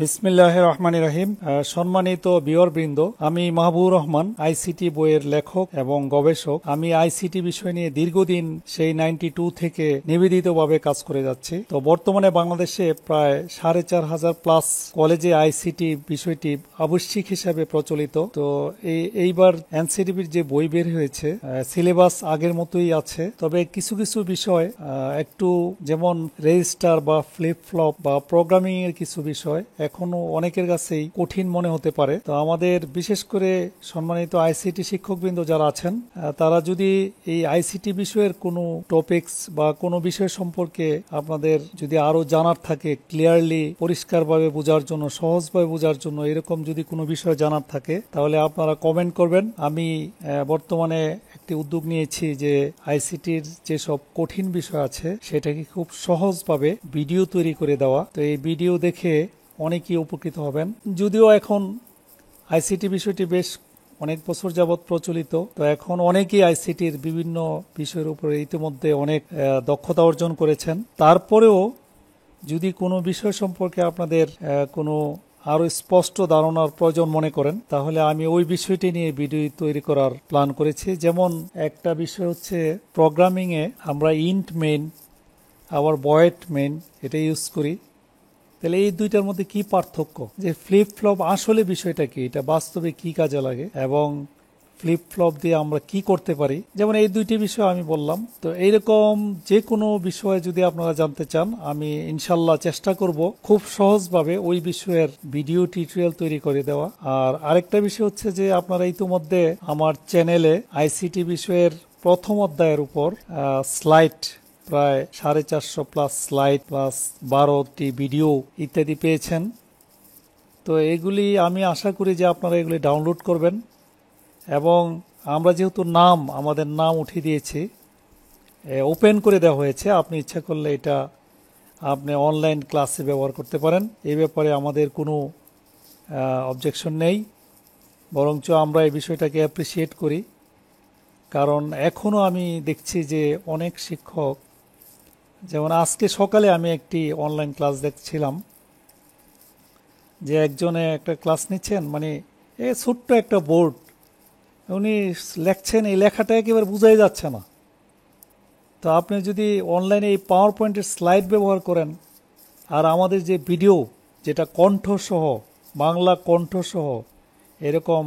বিসমিল্লাহির রহমানির রহিম। সম্মানিত ভিউয়ারবৃন্দ, আমি মাহবুবুর রহমান, আইসিটি বইয়ের লেখক এবং গবেষক। আমি আইসিটি বিষয় নিয়ে দীর্ঘদিন সেই 92 থেকে নিবেদিতভাবে কাজ করে যাচ্ছি। তো বর্তমানে বাংলাদেশে প্রায় 4,500 প্লাস কলেজে আইসিটি বিষয়টি আবশ্যিক হিসাবে প্রচলিত। তো এইবার এনসিটিবির যে বই বের হয়েছে, সিলেবাস আগের মতোই আছে, তবে কিছু কিছু বিষয় একটু, যেমন রেজিস্টার বা ফ্লিপ ফ্লপ বা প্রোগ্রামিং এর কিছু বিষয় এখনো অনেকের কাছেই কঠিন মনে হতে পারে। তো আমাদের বিশেষ করে সম্মানিত আইসিটি শিক্ষকবৃন্দ যারা আছেন, তারা যদি এই আইসিটি বিষয়ের কোনো টপিকস বা কোনো বিষয় সম্পর্কে আপনাদের যদি আরো জানার থাকে, ক্লিয়ারলি পরিষ্কারভাবে বোঝার জন্য, সহজভাবে বোঝার জন্য এরকম যদি কোনো বিষয় জানার থাকে, তাহলে আপনারা কমেন্ট করবেন। আমি বর্তমানে একটি উদ্যোগ নিয়েছি যে আইসিটির যেসব কঠিন বিষয় আছে সেটাকে খুব সহজভাবে ভিডিও তৈরি করে দেওয়া। তো এই ভিডিও দেখে অনেকেই উপকৃত হবেন। যদিও এখন আইসিটি বিষয়টি বেশ অনেক বছর যাবৎ প্রচলিত, তো এখন অনেকেই আইসিটির বিভিন্ন বিষয়ের উপরে ইতিমধ্যে অনেক দক্ষতা অর্জন করেছেন। তারপরেও যদি কোনো বিষয় সম্পর্কে আপনাদের কোনো আরো স্পষ্ট ধারণার প্রয়োজন মনে করেন, তাহলে আমি ওই বিষয়টি নিয়ে ভিডিও তৈরি করার প্ল্যান করেছি। যেমন একটা বিষয় হচ্ছে প্রোগ্রামিং এ আমরা ইন্ট মেইন আবার ভয়েড মেইন এটা ইউজ করি। তাহলে এই দুইটার মধ্যে কি পার্থক্য, যে ফ্লিপ ফ্লপ আসলে বিষয়টা কি, এটা বাস্তবে কি কাজে লাগে এবং ফ্লিপ ফ্লপ দিয়ে আমরা কি করতে পারি, যেমন এই দুইটি বিষয় আমি বললাম। তো এইরকম যে কোনো বিষয়ে যদি আপনারা জানতে চান, আমি ইনশাল্লাহ চেষ্টা করব খুব সহজভাবে ওই বিষয়ের ভিডিও টিউটোরিয়াল তৈরি করে দেওয়া। আর আরেকটা বিষয় হচ্ছে যে আপনারা ইতিমধ্যে আমার চ্যানেলে আইসিটি বিষয়ের প্রথম অধ্যায়ের উপর স্লাইড, প্রায় 450 প্লাস স্লাইড প্লাস 12টি ভিডিও ইত্যাদি পেয়েছেন। তো এগুলি আমি আশা করি যে আপনারা এগুলি ডাউনলোড করবেন। এবং আমরা যেহেতু আমাদের নাম উঠিয়ে দিয়েছি, ওপেন করে দেওয়া হয়েছে, আপনি ইচ্ছা করলে এটা আপনি অনলাইন ক্লাসে ব্যবহার করতে পারেন। এই ব্যাপারে আমাদের কোনো অবজেকশন নেই, বরঞ্চ আমরা এই বিষয়টাকে অ্যাপ্রিসিয়েট করি। কারণ এখনও আমি দেখছি যে অনেক শিক্ষক, যেমন আজকে সকালে আমি একটি অনলাইন ক্লাস দেখছিলাম, যে একজনে একটা ক্লাস নিচ্ছেন, মানে ছোট্ট একটা বোর্ড উনি লেখছেন, এই লেখাটা একেবারে বোঝাই যাচ্ছে না। তো আপনি যদি অনলাইনে এই পাওয়ার পয়েন্টের স্লাইড ব্যবহার করেন, আর আমাদের যে ভিডিও, যেটা কণ্ঠসহ, বাংলা কণ্ঠসহ এরকম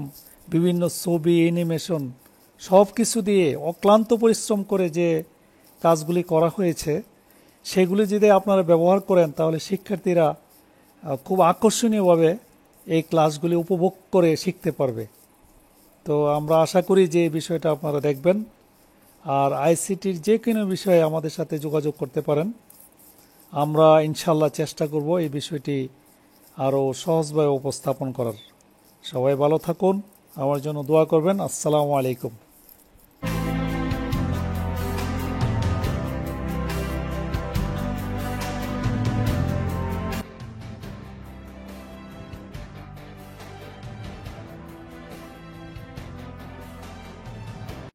বিভিন্ন ছবি, অ্যানিমেশন সব কিছু দিয়ে অক্লান্ত পরিশ্রম করে যে কাজগুলি করা হয়েছে, সেগুলি যদি আপনারা ব্যবহার করেন, তাহলে শিক্ষার্থীরা খুব আকর্ষণীয়ভাবে এই ক্লাসগুলি উপভোগ করে শিখতে পারবে। তো আমরা আশা করি যে এই বিষয়টা আপনারা দেখবেন। আর আইসিটির যে কোনো বিষয়ে আমাদের সাথে যোগাযোগ করতে পারেন। আমরা ইনশাল্লাহ চেষ্টা করব এই বিষয়টি আরও সহজভাবে উপস্থাপন করার। সবাই ভালো থাকুন, আমার জন্য দোয়া করবেন। আসসালামু আলাইকুম।